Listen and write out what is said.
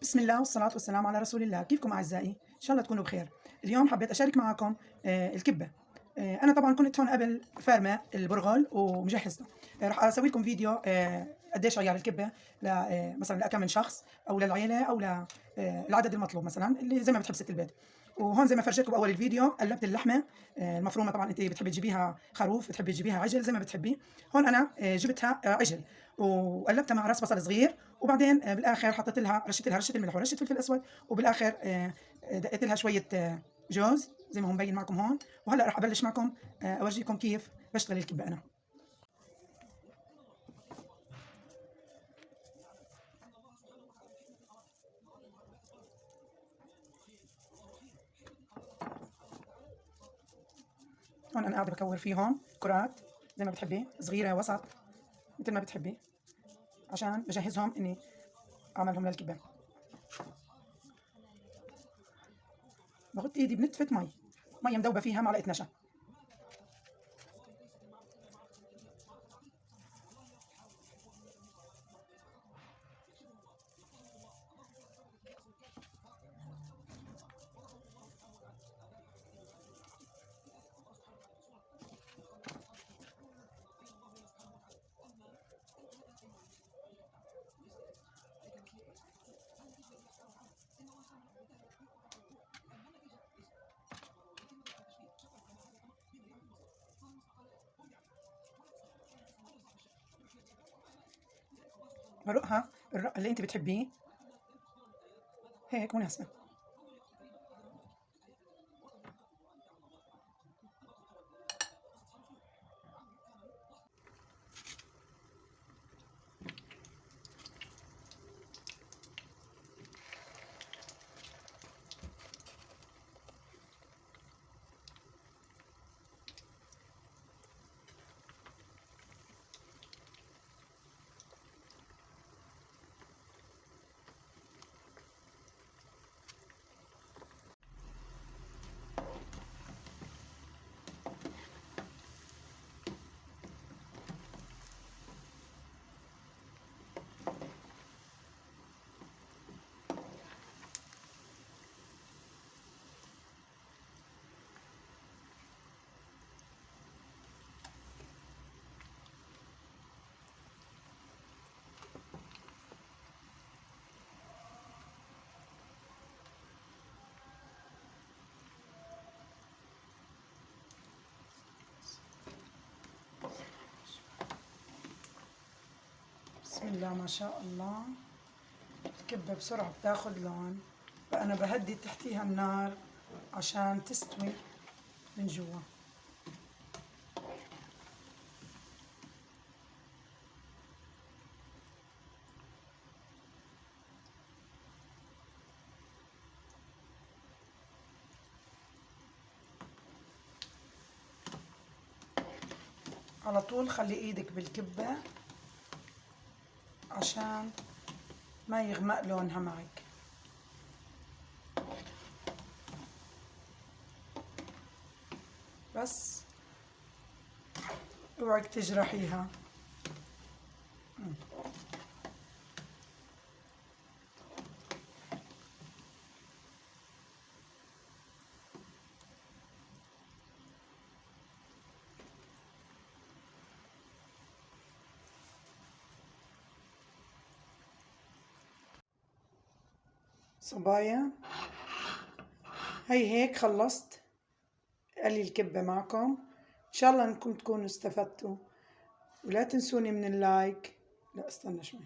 بسم الله والصلاة والسلام على رسول الله. كيفكم أعزائي؟ إن شاء الله تكونوا بخير. اليوم حبيت أشارك معكم الكبة. أنا طبعا كنت هون قبل فارمة البرغل ومجهزته. راح أسوي لكم فيديو قديش عيار الكبة مثلا لكم من شخص أو للعيلة أو للعدد المطلوب مثلا اللي زي ما بتحب ست البيت. وهون زي ما فرجيتكم بأول الفيديو قلبت اللحمة المفرومة. طبعا أنت بتحبي تجيبيها خروف، بتحبي تجيبيها عجل زي ما بتحبي. هون أنا جبتها عجل وقلبتها مع راس بصل صغير، وبعدين بالاخر حطيت لها رشه الملح ورشه فلفل اسود، وبالاخر دقيت لها شويه جوز زي ما هو مبين معكم هون. وهلا راح ابلش معكم اورجيكم كيف بشتغل الكبه انا. هون انا قاعده بكور فيهم كرات زي ما بتحبي، صغيره وسط مثل ما بتحبي، عشان بجهزهم اني اعملهم للكبه. بغط ايدي بنتفه مي مدوبه فيها معلقه نشا. برقها الرق اللي انت بتحبيه، هيك مناسبه. بسم الله ما شاء الله. الكبة بسرعة بتاخد لون، فأنا بهدي تحتيها النار عشان تستوي من جوا. على طول خلي ايدك بالكبة عشان ما يغمق لونها معك. بس اوعك تجرحيها. صبايا هي هيك خلصت قلي الكبة معكم. ان شاء الله انكم تكونوا استفدتوا، ولا تنسوني من اللايك. لا استنى شوي.